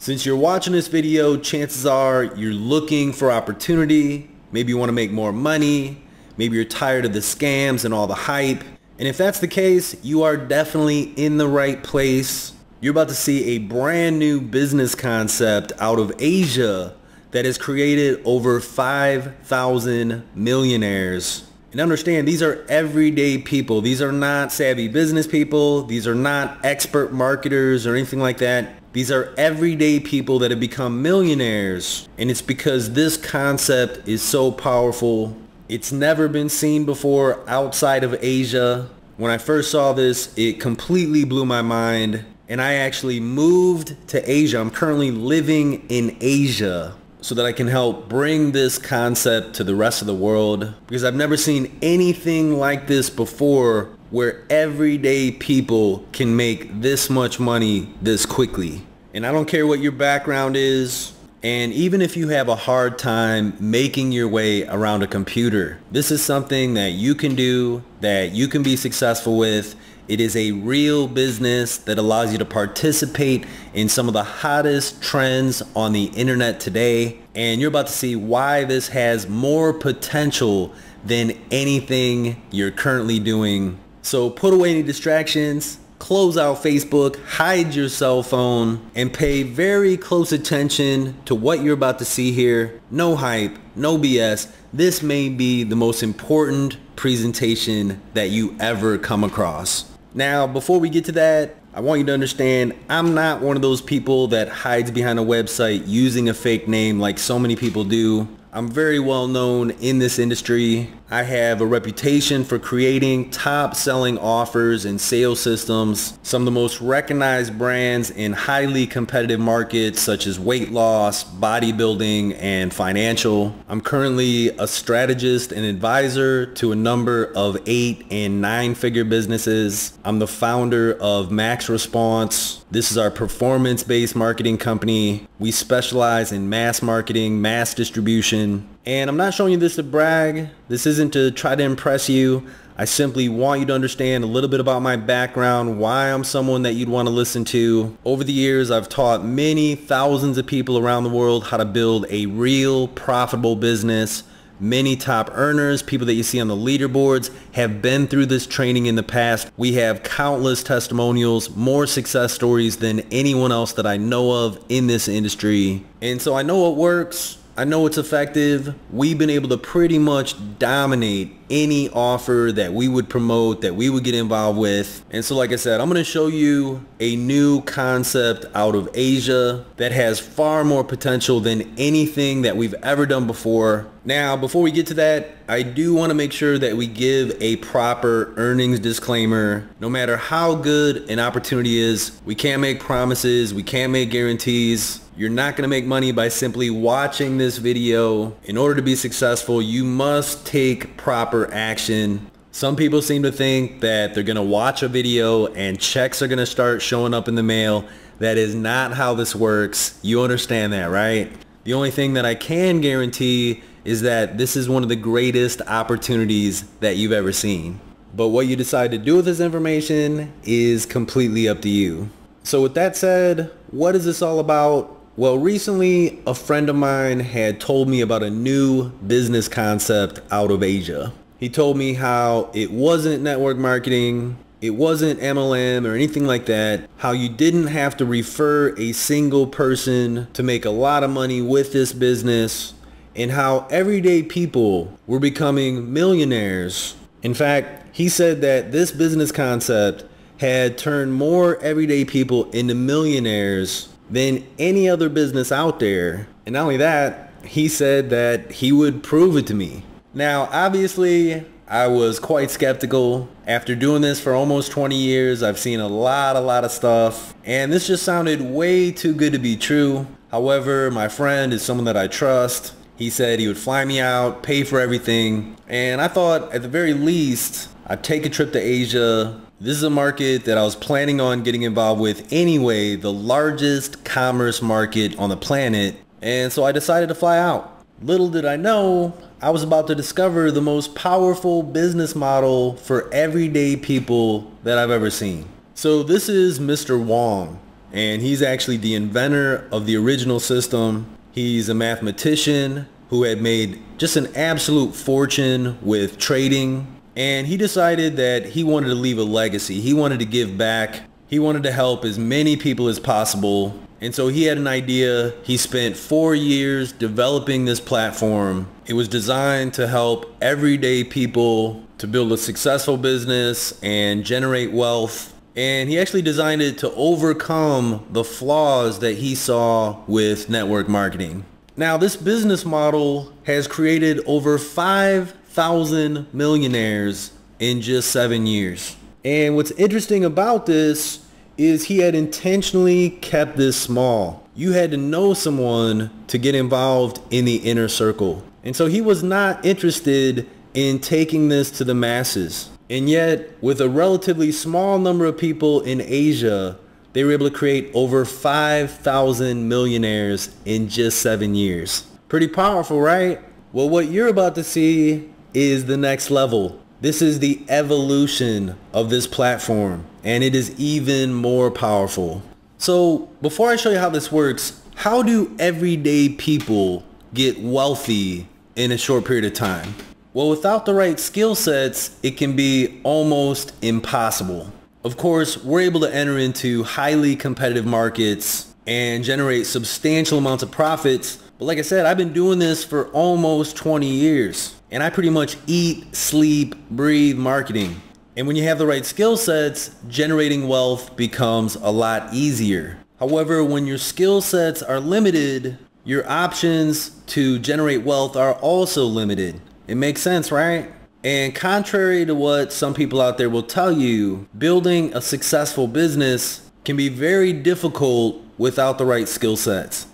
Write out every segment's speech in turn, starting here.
Since you're watching this video, chances are you're looking for opportunity. Maybe you want to make more money. Maybe you're tired of the scams and all the hype. And if that's the case, you are definitely in the right place. You're about to see a brand new business concept out of Asia that has created over 5,000 millionaires. And understand, these are everyday people. These are not savvy business people. These are not expert marketers or anything like that. These are everyday people that have become millionaires. And it's because this concept is so powerful. It's never been seen before outside of Asia. When I first saw this, it completely blew my mind. And I actually moved to Asia. I'm currently living in Asia so that I can help bring this concept to the rest of the world, because I've never seen anything like this before where everyday people can make this much money this quickly. And I don't care what your background is, and even if you have a hard time making your way around a computer, this is something that you can do, that you can be successful with. It is a real business that allows you to participate in some of the hottest trends on the internet today. And you're about to see why this has more potential than anything you're currently doing. So put away any distractions, close out Facebook, hide your cell phone, and pay very close attention to what you're about to see here. No hype, no BS. This may be the most important presentation that you ever come across. Now, before we get to that, I want you to understand, I'm not one of those people that hides behind a website using a fake name like so many people do. I'm very well known in this industry. I have a reputation for creating top-selling offers and sales systems. Some of the most recognized brands in highly competitive markets such as weight loss, bodybuilding, and financial. I'm currently a strategist and advisor to a number of 8- and 9-figure businesses. I'm the founder of Max Response. This is our performance-based marketing company. We specialize in mass marketing, mass distribution. And I'm not showing you this to brag. This isn't to try to impress you. I simply want you to understand a little bit about my background, why I'm someone that you'd want to listen to. Over the years, I've taught many thousands of people around the world how to build a real profitable business. Many top earners, people that you see on the leaderboards, have been through this training in the past. We have countless testimonials, more success stories than anyone else that I know of in this industry. And so I know what works. I know it's effective. We've been able to pretty much dominate any offer that we would promote, that we would get involved with. And so like I said, I'm going to show you a new concept out of Asia that has far more potential than anything that we've ever done before. Now, before we get to that, I do want to make sure that we give a proper earnings disclaimer. No matter how good an opportunity is, we can't make promises, we can't make guarantees. You're not going to make money by simply watching this video. In order to be successful, you must take proper action. Some people seem to think that they're going to watch a video and checks are going to start showing up in the mail. That is not how this works. You understand that, right? The only thing that I can guarantee is that this is one of the greatest opportunities that you've ever seen. But what you decide to do with this information is completely up to you. So with that said, what is this all about? Well, recently a friend of mine had told me about a new business concept out of Asia. He told me how it wasn't network marketing, it wasn't MLM or anything like that, how you didn't have to refer a single person to make a lot of money with this business, and how everyday people were becoming millionaires. In fact, he said that this business concept had turned more everyday people into millionaires than any other business out there. And not only that, he said that he would prove it to me. Now, obviously, I was quite skeptical. After doing this for almost 20 years, I've seen a lot of stuff, and this just sounded way too good to be true. However, my friend is someone that I trust. He said he would fly me out, pay for everything, and I thought at the very least, I'd take a trip to Asia. This is a market that I was planning on getting involved with anyway, the largest commerce market on the planet, and so I decided to fly out. Little did I know, I was about to discover the most powerful business model for everyday people that I've ever seen. So this is Mr. Wong, and he's actually the inventor of the original system. He's a mathematician who had made just an absolute fortune with trading, and he decided that he wanted to leave a legacy. He wanted to give back. He wanted to help as many people as possible. And so he had an idea. He spent 4 years developing this platform. It was designed to help everyday people to build a successful business and generate wealth. And he actually designed it to overcome the flaws that he saw with network marketing. Now, this business model has created over 5,000 millionaires in just 7 years. And what's interesting about this is he had intentionally kept this small. You had to know someone to get involved in the inner circle. And so he was not interested in taking this to the masses. And yet, with a relatively small number of people in Asia, they were able to create over 5,000 millionaires in just 7 years. Pretty powerful, right? Well, what you're about to see is the next level. This is the evolution of this platform, and it is even more powerful. So before I show you how this works, how do everyday people get wealthy in a short period of time? Well, without the right skill sets, it can be almost impossible. Of course, we're able to enter into highly competitive markets and generate substantial amounts of profits. But like I said, I've been doing this for almost 20 years. And I pretty much eat, sleep, breathe marketing. And when you have the right skill sets, generating wealth becomes a lot easier. However, when your skill sets are limited, your options to generate wealth are also limited. It makes sense, right? And contrary to what some people out there will tell you, building a successful business can be very difficult without the right skill sets.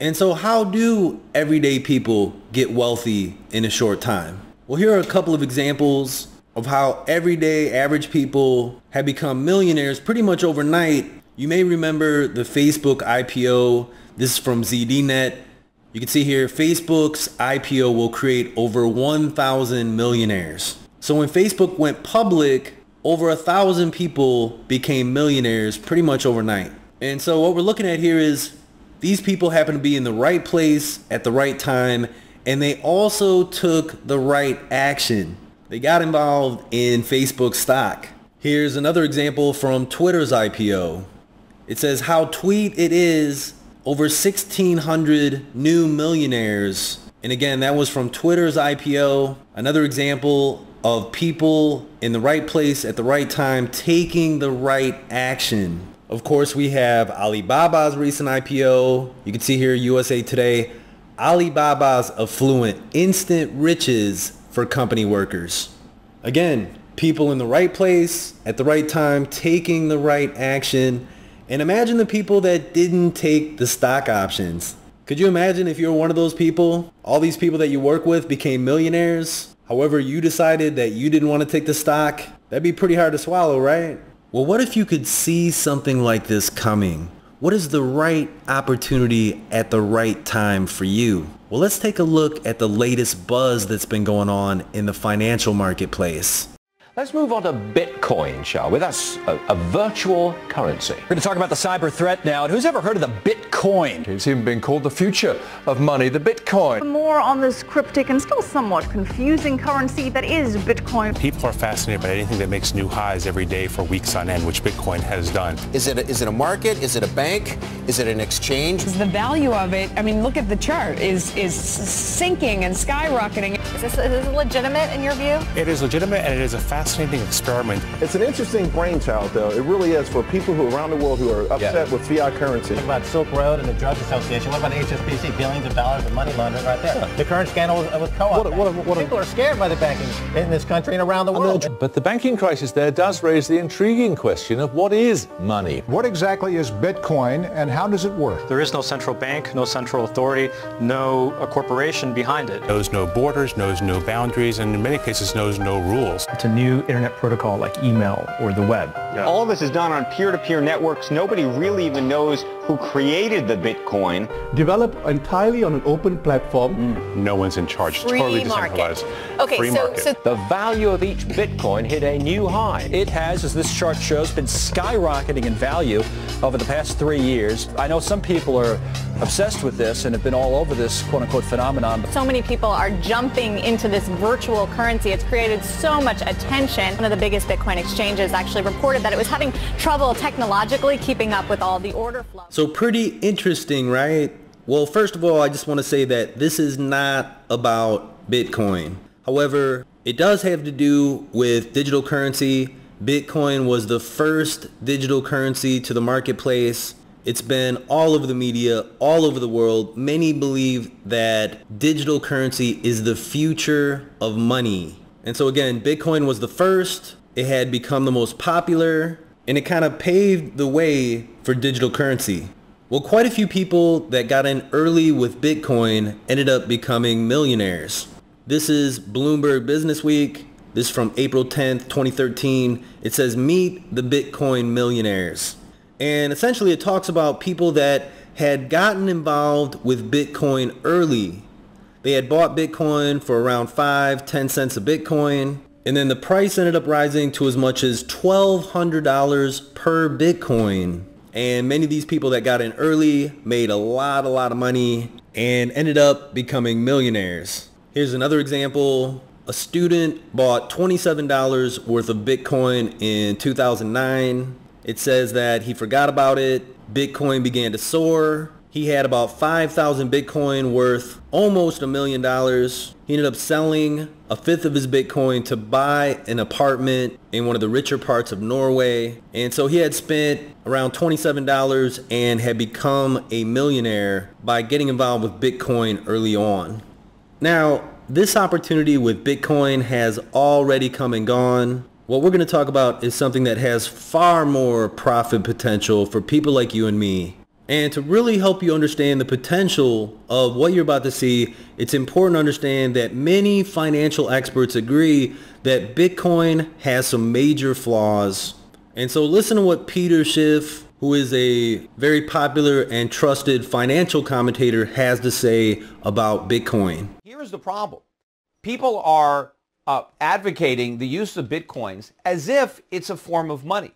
And so how do everyday people get wealthy in a short time? Well, here are a couple of examples of how everyday average people have become millionaires pretty much overnight. You may remember the Facebook IPO. This is from ZDNet. You can see here, Facebook's IPO will create over 1,000 millionaires. So when Facebook went public, over 1,000 people became millionaires pretty much overnight. And so what we're looking at here is these people happen to be in the right place at the right time, and they also took the right action. They got involved in Facebook stock. Here's another example from Twitter's IPO. It says how tweet it is, over 1,600 new millionaires. And again, that was from Twitter's IPO. Another example of people in the right place at the right time taking the right action. Of course, we have Alibaba's recent IPO. You can see here, USA Today, Alibaba's affluent, instant riches for company workers. Again, people in the right place at the right time, taking the right action. And imagine the people that didn't take the stock options. Could you imagine if you're one of those people? All these people that you work with became millionaires. However, you decided that you didn't want to take the stock. That'd be pretty hard to swallow, right? Well, what if you could see something like this coming? What is the right opportunity at the right time for you? Well, let's take a look at the latest buzz that's been going on in the financial marketplace. Let's move on to Bitcoin, shall we? That's a virtual currency. We're going to talk about the cyber threat now. And who's ever heard of the Bitcoin? It's even been called the future of money, the Bitcoin. More on this cryptic and still somewhat confusing currency that is Bitcoin. People are fascinated by anything that makes new highs every day for weeks on end, which Bitcoin has done. Is it a market? Is it a bank? Is it an exchange? The value of it, I mean, look at the chart, is sinking and skyrocketing. Is this legitimate in your view? It is legitimate, and it is a fascinating experiment. It's an interesting brainchild, though. It really is, for people who around the world who are upset with fiat currency. What about Silk Road and the Drug Association? What about HSBC? Billions of dollars of money laundering right there. The current scandal with co-op. People are scared by the banking in this country and around the world. But the banking crisis there does raise the intriguing question of what is money? What exactly is Bitcoin and how does it work? There is no central bank, no central authority, no corporation behind it. Knows no borders. knowledge knows no boundaries and in many cases knows no rules. It's a new internet protocol like email or the web. Yeah. All of this is done on peer-to-peer networks. Nobody really even knows who created the Bitcoin. Developed entirely on an open platform. No one's in charge. Free totally market. decentralized. Okay, Free market. So the value of each Bitcoin hit a new high. It has, as this chart shows, been skyrocketing in value over the past 3 years. I know some people are obsessed with this and have been all over this quote-unquote phenomenon. So many people are jumping into this virtual currency. It's created so much attention. One of the biggest Bitcoin exchanges actually reported that it was having trouble technologically keeping up with all the order flow. So pretty interesting, right? Well, first of all, I just want to say that this is not about Bitcoin. However, it does have to do with digital currency. Bitcoin was the first digital currency to the marketplace. It's been all over the media, all over the world. Many believe that digital currency is the future of money. And so again, Bitcoin was the first. It had become the most popular, and it kind of paved the way for digital currency. Well, quite a few people that got in early with Bitcoin ended up becoming millionaires. This is Bloomberg Business Week. This is from April 10th, 2013. It says, meet the Bitcoin millionaires. And essentially it talks about people that had gotten involved with Bitcoin early. They had bought Bitcoin for around 5-10 cents a Bitcoin. And then the price ended up rising to as much as $1,200 per Bitcoin. And many of these people that got in early made a lot of money and ended up becoming millionaires. Here's another example. A student bought $27 worth of Bitcoin in 2009. It says that he forgot about it. Bitcoin began to soar. He had about 5,000 Bitcoin worth almost $1 million. He ended up selling a fifth of his Bitcoin to buy an apartment in one of the richer parts of Norway. And so he had spent around $27 and had become a millionaire by getting involved with Bitcoin early on. Now, this opportunity with Bitcoin has already come and gone. What we're going to talk about is something that has far more profit potential for people like you and me. And to really help you understand the potential of what you're about to see, it's important to understand that many financial experts agree that Bitcoin has some major flaws. And so listen to what Peter Schiff, who is a very popular and trusted financial commentator, has to say about Bitcoin. Here's the problem. People are advocating the use of Bitcoins as if it's a form of money.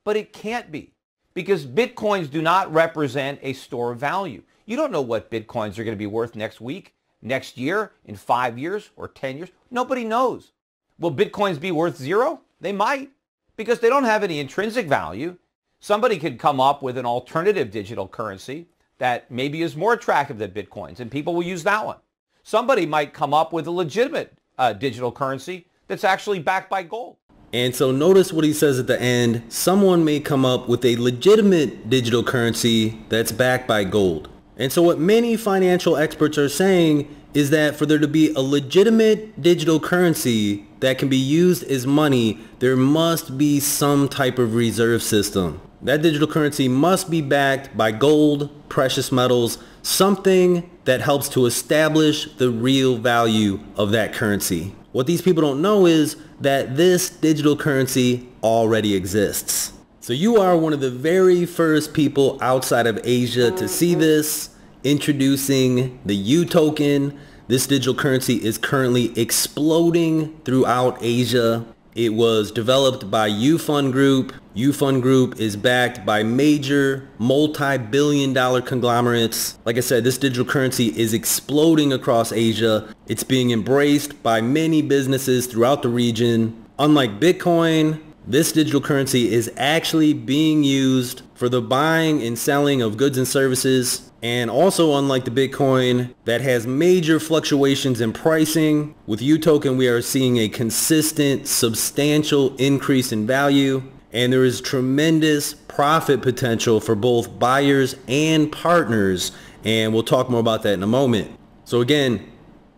But it can't be, because Bitcoins do not represent a store of value. You don't know what Bitcoins are going to be worth next week, next year, in 5 years, or 10 years. Nobody knows. Will Bitcoins be worth zero? They might, because they don't have any intrinsic value. Somebody could come up with an alternative digital currency that maybe is more attractive than Bitcoins, and people will use that one. Somebody might come up with a legitimate digital currency that's actually backed by gold. And so notice what he says at the end. Someone may come up with a legitimate digital currency that's backed by gold. And so what many financial experts are saying is that for there to be a legitimate digital currency that can be used as money, there must be some type of reserve system. That digital currency must be backed by gold, precious metals, something that helps to establish the real value of that currency. What these people don't know is that this digital currency already exists. So you are one of the very first people outside of Asia to see this. Introducing the UToken. This digital currency is currently exploding throughout Asia. It was developed by UFun Group. UFun Group is backed by major multi-billion-dollar conglomerates. Like I said, this digital currency is exploding across Asia. It's being embraced by many businesses throughout the region. Unlike Bitcoin, this digital currency is actually being used for the buying and selling of goods and services. And also, unlike the Bitcoin that has major fluctuations in pricing, with UToken we are seeing a consistent, substantial increase in value. And there is tremendous profit potential for both buyers and partners. And we'll talk more about that in a moment. So again,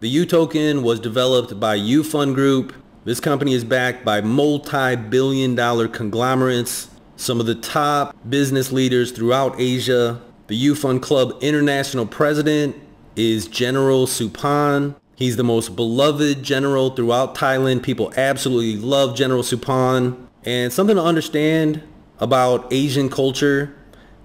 the UToken was developed by UFun Group. This company is backed by multi-billion-dollar conglomerates, some of the top business leaders throughout Asia. The UFun Club International President is General Supan. He's the most beloved general throughout Thailand. People absolutely love General Supan. And something to understand about Asian culture,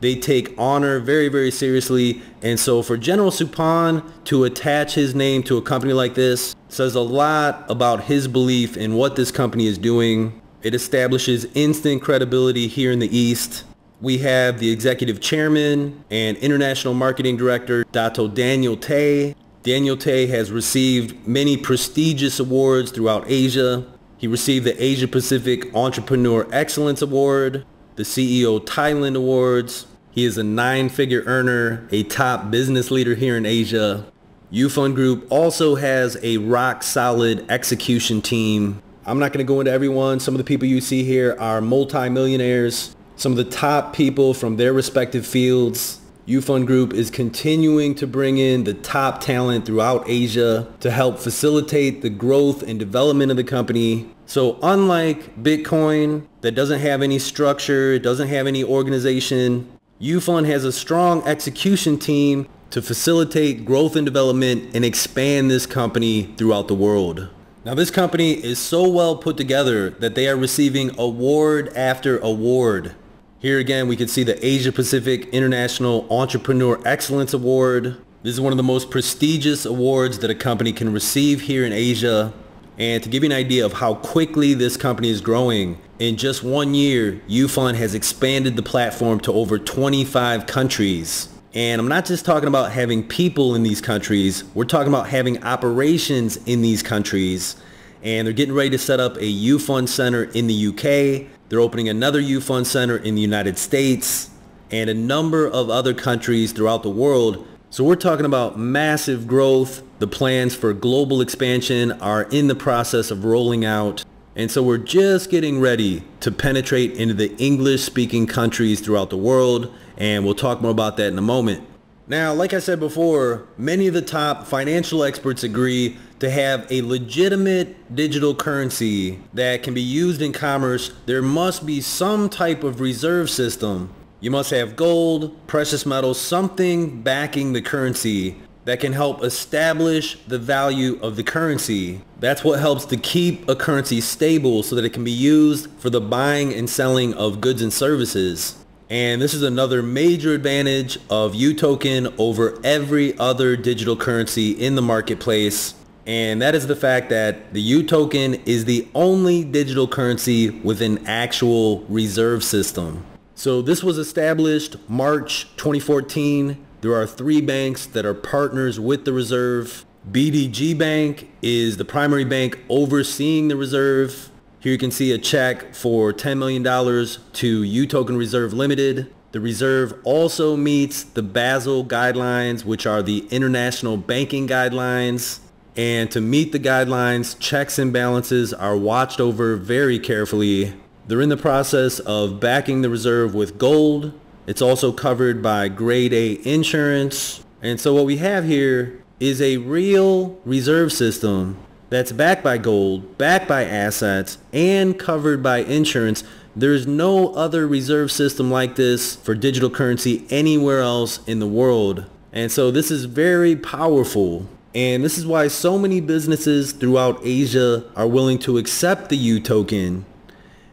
they take honor very, very seriously. And so for General Supan to attach his name to a company like this says a lot about his belief in what this company is doing. It establishes instant credibility here in the East. We have the executive chairman and international marketing director, Dato Daniel Tay. Daniel Tay has received many prestigious awards throughout Asia. He received the Asia Pacific Entrepreneur Excellence Award, the CEO Thailand Awards. He is a 9-figure earner, a top business leader here in Asia. UFun Group also has a rock-solid execution team. I'm not going to go into everyone. Some of the people you see here are multi-millionaires, some of the top people from their respective fields. UFun Group is continuing to bring in the top talent throughout Asia to help facilitate the growth and development of the company. So unlike Bitcoin, that doesn't have any structure, it doesn't have any organization, UFun has a strong execution team to facilitate growth and development and expand this company throughout the world. Now this company is so well put together that they are receiving award after award. Here again, we can see the Asia Pacific International Entrepreneur Excellence Award. This is one of the most prestigious awards that a company can receive here in Asia. And to give you an idea of how quickly this company is growing, in just 1 year, UFun has expanded the platform to over 25 countries. And I'm not just talking about having people in these countries, we're talking about having operations in these countries. And they're getting ready to set up a UFun center in the UK. They're opening another UFun center in the United States and a number of other countries throughout the world. So we're talking about massive growth. The plans for global expansion are in the process of rolling out. And so we're just getting ready to penetrate into the English-speaking countries throughout the world. And we'll talk more about that in a moment. Now, like I said before, many of the top financial experts agree to have a legitimate digital currency that can be used in commerce. There must be some type of reserve system. You must have gold, precious metals, something backing the currency that can help establish the value of the currency. That's what helps to keep a currency stable so that it can be used for the buying and selling of goods and services. And this is another major advantage of UToken over every other digital currency in the marketplace. And that is the fact that the UToken is the only digital currency with an actual reserve system. So this was established March 2014. There are 3 banks that are partners with the reserve. BDG Bank is the primary bank overseeing the reserve. Here you can see a check for $10 million to UToken Reserve Limited. The reserve also meets the Basel guidelines, which are the international banking guidelines. And to meet the guidelines, checks and balances are watched over very carefully. They're in the process of backing the reserve with gold. It's also covered by grade A insurance. And so what we have here is a real reserve system that's backed by gold, backed by assets, and covered by insurance. There's no other reserve system like this for digital currency anywhere else in the world. And so this is very powerful. And this is why so many businesses throughout Asia are willing to accept the UToken,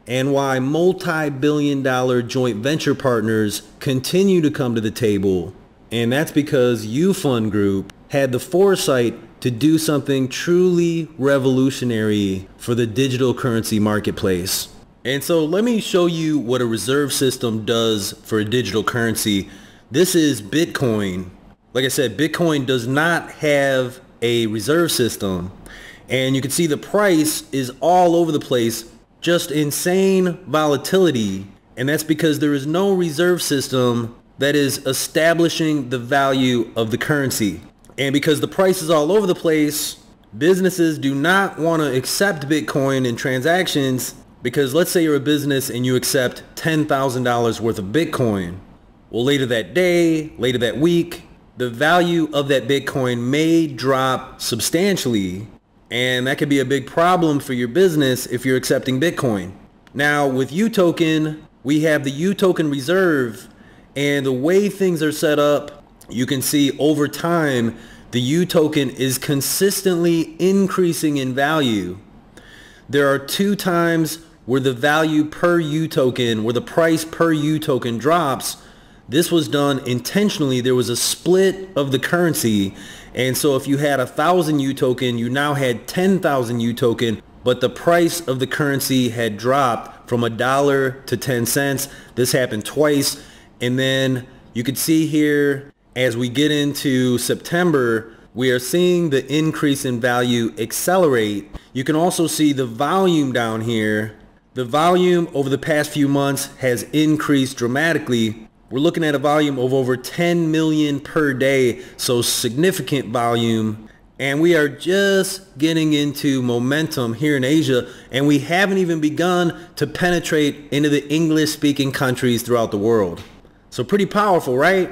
and why multi-billion-dollar joint venture partners continue to come to the table. And that's because UFun Group had the foresight to do something truly revolutionary for the digital currency marketplace. And so let me show you what a reserve system does for a digital currency. This is Bitcoin. Like I said, Bitcoin does not have a reserve system. And you can see the price is all over the place, just insane volatility. And that's because there is no reserve system that is establishing the value of the currency. And because the price is all over the place, businesses do not want to accept Bitcoin in transactions, because let's say you're a business and you accept $10,000 worth of Bitcoin. Well, later that day, later that week, the value of that Bitcoin may drop substantially, and that could be a big problem for your business if you're accepting Bitcoin. Now with UToken, we have the UToken reserve, and the way things are set up, you can see over time the UToken is consistently increasing in value. There are 2 times where the value per UToken, where the price per UToken drops. This was done intentionally. There was a split of the currency. And so if you had 1,000 UToken, you now had 10,000 UToken, but the price of the currency had dropped from $1 to 10 cents. This happened twice. And then you could see here, as we get into September, we are seeing the increase in value accelerate. You can also see the volume down here. The volume over the past few months has increased dramatically. We're looking at a volume of over 10 million per day, so significant volume. And we are just getting into momentum here in Asia, and we haven't even begun to penetrate into the English-speaking countries throughout the world. So pretty powerful, right?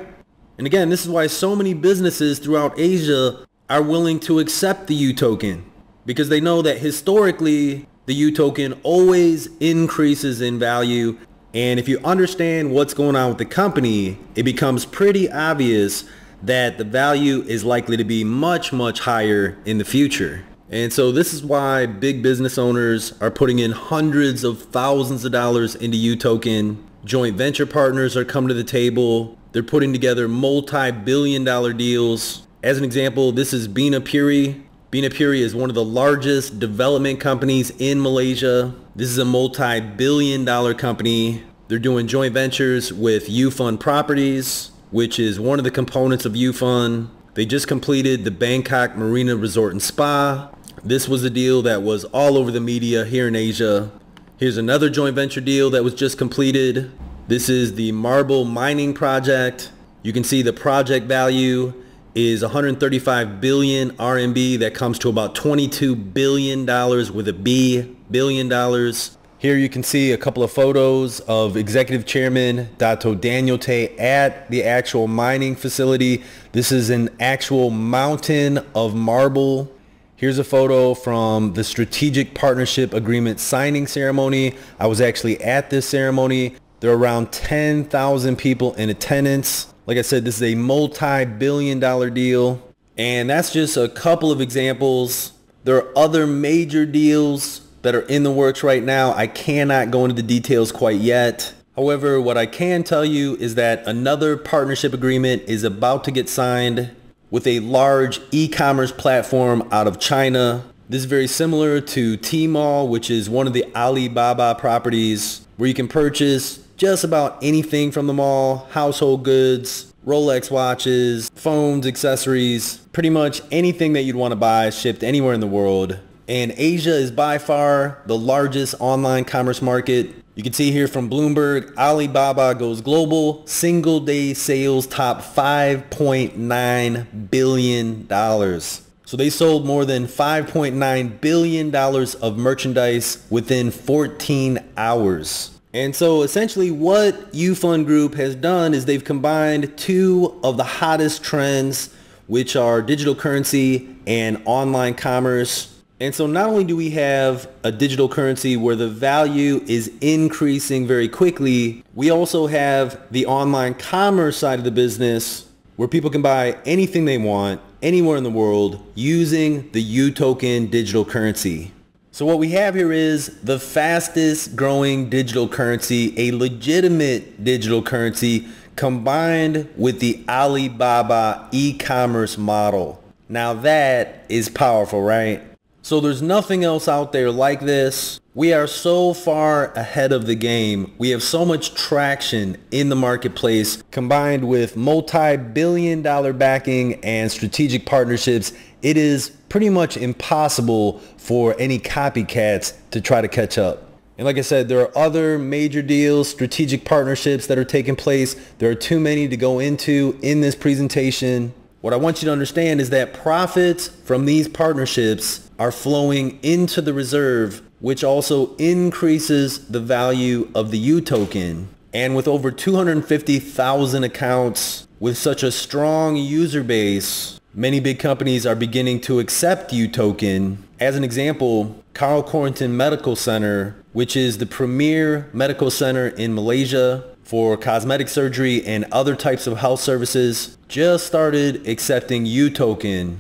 And again, this is why so many businesses throughout Asia are willing to accept the UToken, because they know that historically the UToken always increases in value. And if you understand what's going on with the company, it becomes pretty obvious that the value is likely to be much, much higher in the future. And so this is why big business owners are putting in hundreds of thousands of dollars into UToken. Joint venture partners are coming to the table. They're putting together multi-billion-dollar deals. As an example, this is Bina Puri. Bina Puri is one of the largest development companies in Malaysia. This is a multi-billion-dollar company. They're doing joint ventures with UFun Properties, which is one of the components of UFun. They just completed the Bangkok Marina Resort and Spa. This was a deal that was all over the media here in Asia. Here's another joint venture deal that was just completed. This is the Marble Mining Project. You can see the project value is 135 billion RMB. That comes to about $22 billion with a B, billion dollars. Here you can see a couple of photos of Executive Chairman Dato Daniel Tay at the actual mining facility. This is an actual mountain of marble. Here's a photo from the Strategic Partnership Agreement signing ceremony. I was actually at this ceremony. There are around 10,000 people in attendance. Like I said, this is a multi-billion-dollar deal. And that's just a couple of examples. There are other major deals that are in the works right now. I cannot go into the details quite yet. However, what I can tell you is that another partnership agreement is about to get signed with a large e-commerce platform out of China. This is very similar to Tmall, which is one of the Alibaba properties where you can purchase just about anything from the mall: household goods, Rolex watches, phones, accessories, pretty much anything that you'd want to buy shipped anywhere in the world. And Asia is by far the largest online commerce market. You can see here from Bloomberg, Alibaba goes global. Single day sales top $5.9 billion. So they sold more than $5.9 billion of merchandise within 14 hours. And so essentially what UFun Group has done is they've combined 2 of the hottest trends, which are digital currency and online commerce. And so not only do we have a digital currency where the value is increasing very quickly, we also have the online commerce side of the business where people can buy anything they want anywhere in the world using the UToken digital currency. So what we have here is the fastest growing digital currency, a legitimate digital currency combined with the Alibaba e-commerce model. Now that is powerful, right? So there's nothing else out there like this. We are so far ahead of the game. We have so much traction in the marketplace combined with multi-billion-dollar backing and strategic partnerships. It is pretty much impossible for any copycats to try to catch up. And like I said, there are other major deals, strategic partnerships that are taking place. There are too many to go into in this presentation. What I want you to understand is that profits from these partnerships are flowing into the reserve, which also increases the value of the UToken. And with over 250,000 accounts, with such a strong user base, many big companies are beginning to accept UToken. As an example, Carl Corrington Medical Center, which is the premier medical center in Malaysia, for cosmetic surgery and other types of health services just started accepting UToken.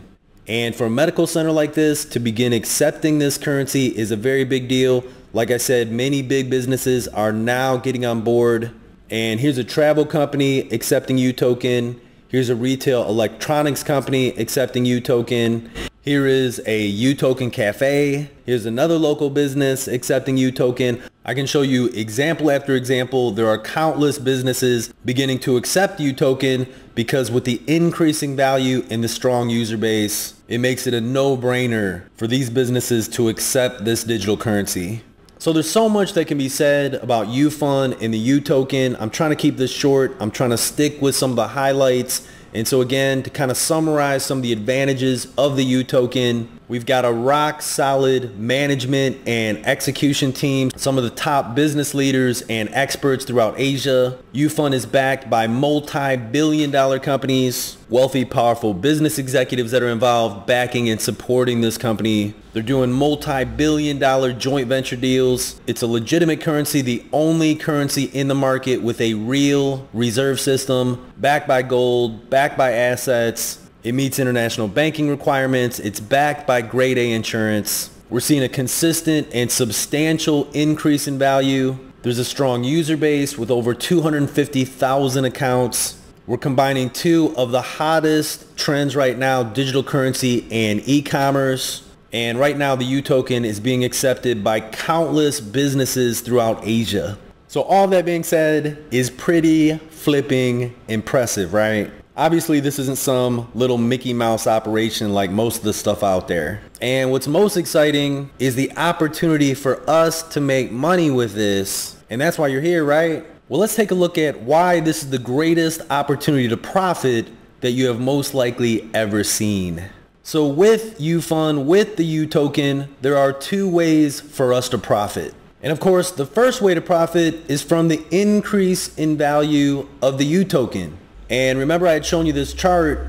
And for a medical center like this to begin accepting this currency is a very big deal. Like I said, many big businesses are now getting on board. And here's a travel company accepting UToken. Here's a retail electronics company accepting UToken. Here is a UToken cafe. Here's another local business accepting UToken. I can show you example after example. There are countless businesses beginning to accept UToken because with the increasing value and the strong user base, it makes it a no-brainer for these businesses to accept this digital currency. So there's so much that can be said about UFun and the UToken. I'm trying to keep this short. I'm trying to stick with some of the highlights. And so again, to kind of summarize some of the advantages of the UToken, we've got a rock solid management and execution team, some of the top business leaders and experts throughout Asia. UFun is backed by multi-billion-dollar companies, wealthy, powerful business executives that are involved backing and supporting this company. They're doing multi-billion-dollar joint venture deals. It's a legitimate currency, the only currency in the market with a real reserve system, backed by gold, backed by assets. It meets international banking requirements. It's backed by grade A insurance. We're seeing a consistent and substantial increase in value. There's a strong user base with over 250,000 accounts. We're combining two of the hottest trends right now, digital currency and e-commerce. And right now the UToken is being accepted by countless businesses throughout Asia. So all that being said is pretty flipping impressive, right? Obviously, this isn't some little Mickey Mouse operation like most of the stuff out there. And what's most exciting is the opportunity for us to make money with this. And that's why you're here, right? Well, let's take a look at why this is the greatest opportunity to profit that you have most likely ever seen. So with UFun, with the UToken, there are two ways for us to profit. And of course, the first way to profit is from the increase in value of the UToken. And remember I had shown you this chart.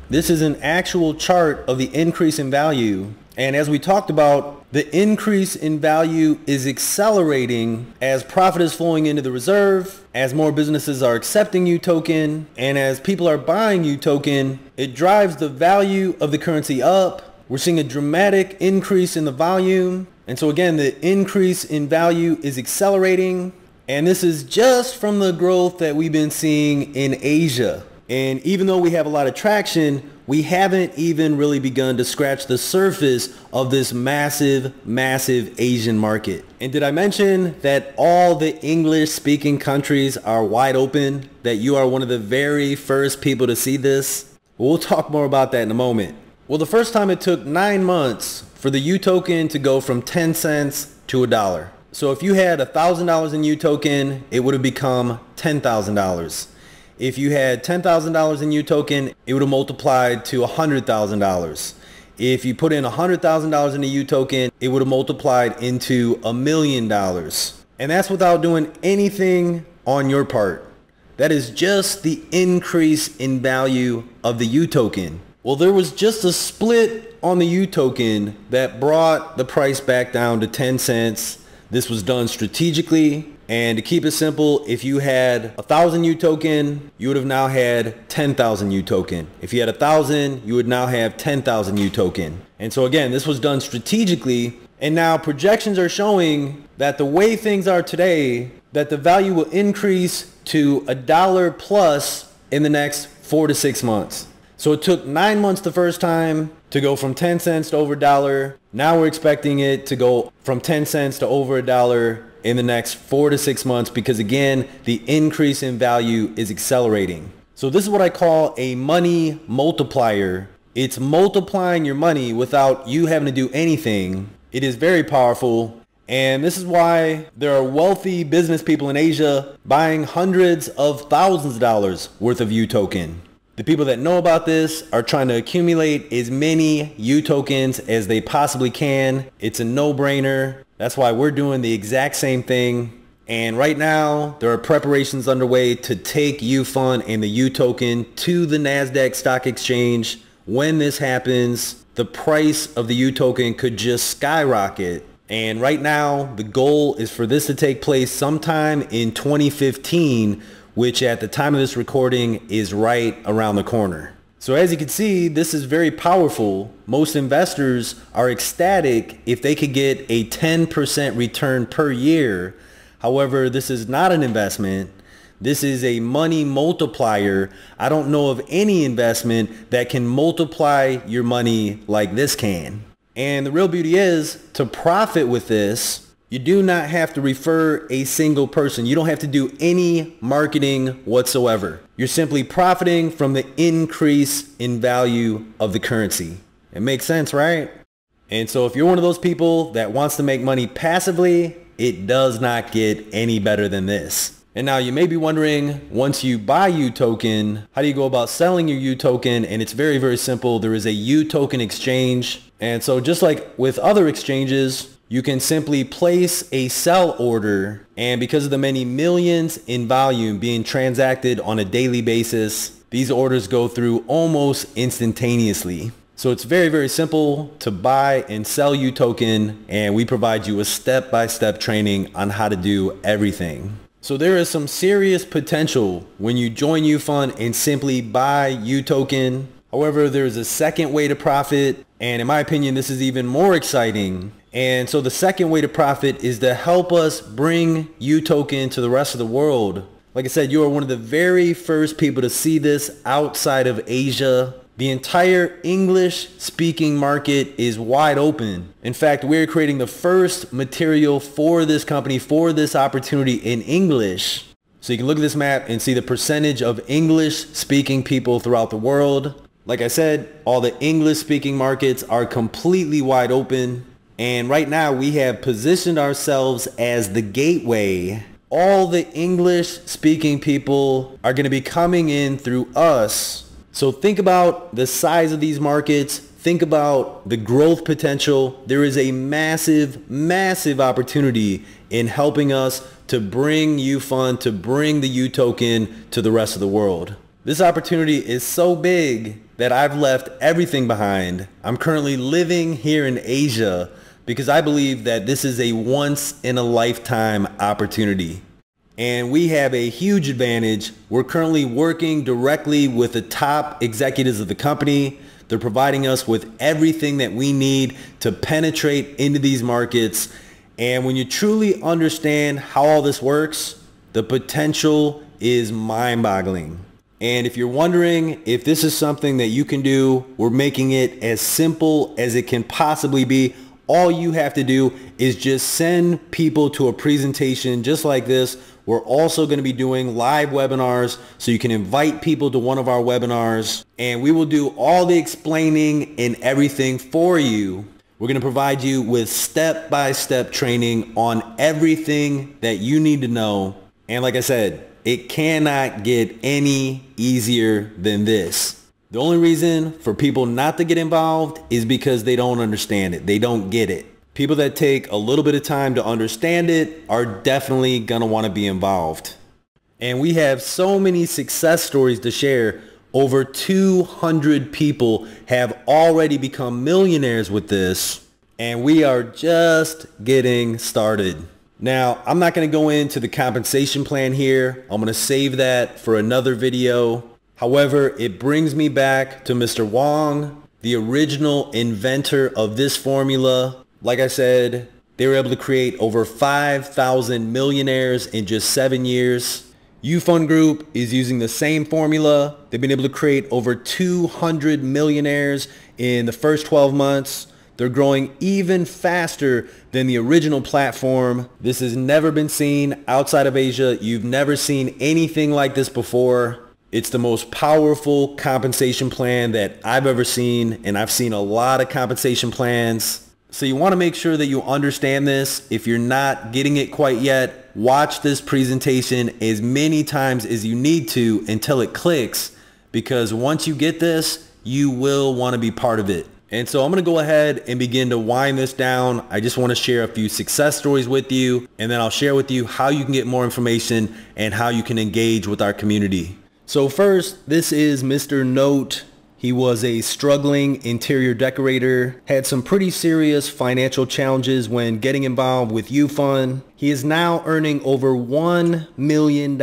This is an actual chart of the increase in value. And as we talked about, the increase in value is accelerating as profit is flowing into the reserve, as more businesses are accepting UToken, and as people are buying UToken, it drives the value of the currency up. We're seeing a dramatic increase in the volume. And so again, the increase in value is accelerating. And this is just from the growth that we've been seeing in Asia. And even though we have a lot of traction, we haven't even really begun to scratch the surface of this massive, massive Asian market. And did I mention that all the English speaking countries are wide open? That you are one of the very first people to see this? We'll talk more about that in a moment. Well, the first time it took 9 months for the UToken to go from 10 cents to $1. So if you had $1,000 in UToken, it would have become $10,000. If you had $10,000 in UToken, it would have multiplied to $100,000. If you put in $100,000 in a UToken, it would have multiplied into $1 million. And that's without doing anything on your part. That is just the increase in value of the UToken. Well, there was just a split on the UToken that brought the price back down to 10 cents. This was done strategically, and to keep it simple, if you had 1,000 UToken, you would have now had 10,000 UToken. If you had 1,000, you would now have 10,000 UToken. And so again, this was done strategically, and now projections are showing that the way things are today, that the value will increase to $1 plus in the next 4 to 6 months. So it took 9 months the first time to go from 10 cents to over $1. Now we're expecting it to go from 10 cents to over $1 in the next 4 to 6 months because again, the increase in value is accelerating. So this is what I call a money multiplier. It's multiplying your money without you having to do anything. It is very powerful. And this is why there are wealthy business people in Asia buying hundreds of thousands of dollars worth of UToken. The people that know about this are trying to accumulate as many UTokens as they possibly can. It's a no-brainer. That's why we're doing the exact same thing. And right now, there are preparations underway to take UFun and the UToken to the NASDAQ stock exchange. When this happens, the price of the UToken could just skyrocket. And right now, the goal is for this to take place sometime in 2015, which at the time of this recording is right around the corner. So as you can see, this is very powerful. Most investors are ecstatic if they could get a 10% return per year. However, this is not an investment. This is a money multiplier. I don't know of any investment that can multiply your money like this can. And the real beauty is, to profit with this, you do not have to refer a single person. You don't have to do any marketing whatsoever. You're simply profiting from the increase in value of the currency. It makes sense, right? And so if you're one of those people that wants to make money passively, it does not get any better than this. And now you may be wondering, once you buy UToken, how do you go about selling your UToken? And it's very, very simple. There is a UToken exchange. And so just like with other exchanges, you can simply place a sell order, and because of the many millions in volume being transacted on a daily basis, these orders go through almost instantaneously. So it's very, very simple to buy and sell UToken, and we provide you a step-by-step training on how to do everything. So there is some serious potential when you join UFun and simply buy UToken. However, there's a second way to profit, and in my opinion, this is even more exciting. And so the second way to profit is to help us bring UToken to the rest of the world. Like I said, you are one of the very first people to see this outside of Asia. The entire English speaking market is wide open. In fact, we're creating the first material for this company, for this opportunity in English. So you can look at this map and see the percentage of English speaking people throughout the world. Like I said, all the English speaking markets are completely wide open. And right now we have positioned ourselves as the gateway. All the English speaking people are going to be coming in through us. So think about the size of these markets. Think about the growth potential. There is a massive, massive opportunity in helping us to bring UFun, to bring the UToken to the rest of the world. This opportunity is so big that I've left everything behind. I'm currently living here in Asia because I believe that this is a once-in-a-lifetime opportunity. And we have a huge advantage. We're currently working directly with the top executives of the company. They're providing us with everything that we need to penetrate into these markets. And when you truly understand how all this works, the potential is mind-boggling. And if you're wondering if this is something that you can do, we're making it as simple as it can possibly be. All you have to do is just send people to a presentation just like this. We're also going to be doing live webinars, so you can invite people to one of our webinars, and we will do all the explaining and everything for you. We're going to provide you with step-by-step training on everything that you need to know. And like I said, it cannot get any easier than this. The only reason for people not to get involved is because they don't understand it. They don't get it. People that take a little bit of time to understand it are definitely going to want to be involved. And we have so many success stories to share. Over 200 people have already become millionaires with this, and we are just getting started. Now, I'm not going to go into the compensation plan here. I'm going to save that for another video. However, it brings me back to Mr. Wong, the original inventor of this formula. Like I said, they were able to create over 5,000 millionaires in just 7 years. UFun Group is using the same formula. They've been able to create over 200 millionaires in the first 12 months. They're growing even faster than the original platform. This has never been seen outside of Asia. You've never seen anything like this before. It's the most powerful compensation plan that I've ever seen, and I've seen a lot of compensation plans. So you want to make sure that you understand this. If you're not getting it quite yet, watch this presentation as many times as you need to until it clicks, because once you get this, you will want to be part of it. And so I'm going to go ahead and begin to wind this down. I just want to share a few success stories with you, and then I'll share with you how you can get more information and how you can engage with our community. So first, this is Mr. Note. He was a struggling interior decorator, had some pretty serious financial challenges when getting involved with UFun. He is now earning over $1 million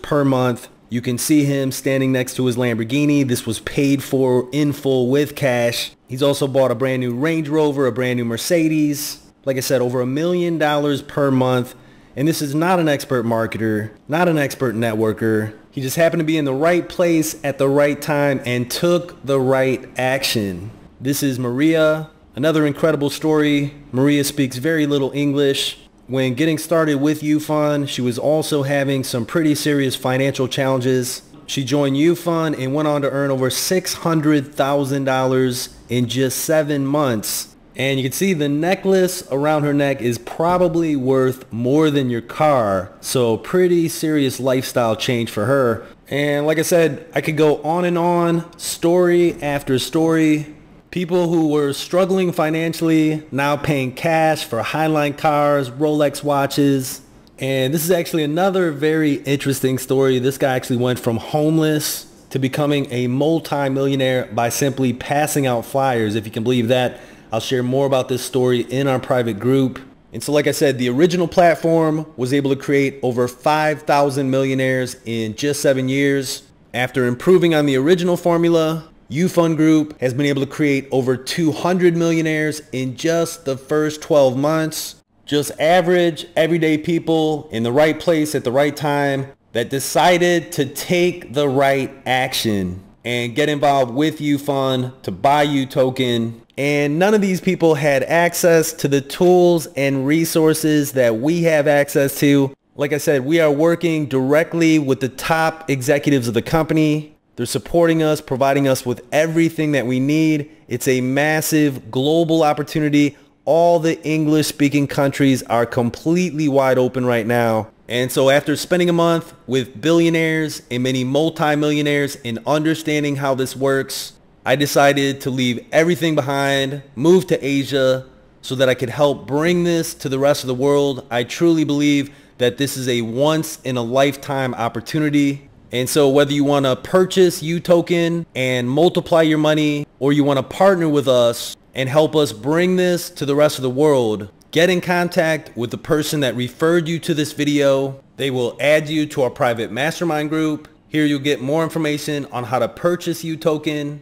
per month. You can see him standing next to his Lamborghini. This was paid for in full with cash. He's also bought a brand new Range Rover, a brand new Mercedes. Like I said, over $1 million per month. And this is not an expert marketer, not an expert networker. He just happened to be in the right place at the right time and took the right action. This is Maria. Another incredible story. Maria speaks very little English. When getting started with UFun, she was also having some pretty serious financial challenges. She joined UFun and went on to earn over $600,000 in just 7 months. And you can see the necklace around her neck is probably worth more than your car. So pretty serious lifestyle change for her. And like I said, I could go on and on, story after story. People who were struggling financially now paying cash for Highline cars, Rolex watches. And this is actually another very interesting story. This guy actually went from homeless to becoming a multi-millionaire by simply passing out flyers, if you can believe that. I'll share more about this story in our private group. And so like I said, the original platform was able to create over 5,000 millionaires in just 7 years. After improving on the original formula, UFun Group has been able to create over 200 millionaires in just the first 12 months. Just average, everyday people in the right place at the right time that decided to take the right action and get involved with UFun to buy UToken. And none of these people had access to the tools and resources that we have access to. Like I said, we are working directly with the top executives of the company. They're supporting us, providing us with everything that we need. It's a massive global opportunity. All the English-speaking countries are completely wide open right now. And so after spending a month with billionaires and many multi-millionaires and understanding how this works, I decided to leave everything behind, move to Asia so that I could help bring this to the rest of the world. I truly believe that this is a once in a lifetime opportunity. And so whether you want to purchase UToken and multiply your money, or you want to partner with us and help us bring this to the rest of the world, get in contact with the person that referred you to this video. They will add you to our private mastermind group. Here you'll get more information on how to purchase UToken.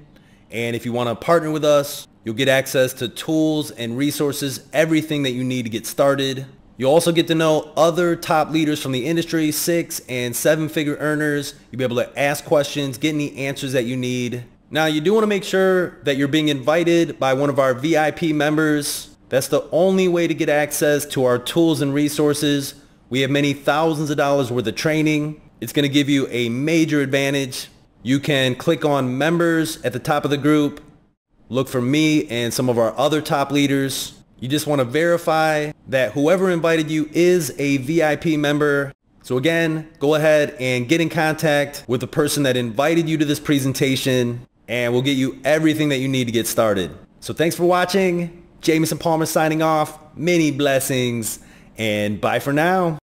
And if you want to partner with us, you'll get access to tools and resources, everything that you need to get started. You'll also get to know other top leaders from the industry, 6- and 7-figure earners. You'll be able to ask questions, get any answers that you need. Now, you do want to make sure that you're being invited by one of our VIP members. That's the only way to get access to our tools and resources. We have many thousands of dollars worth of training. It's going to give you a major advantage. You can click on members at the top of the group, look for me and some of our other top leaders. You just want to verify that whoever invited you is a VIP member. So again, go ahead and get in contact with the person that invited you to this presentation, and we'll get you everything that you need to get started. So thanks for watching. Jamison Palmer signing off. Many blessings, and bye for now.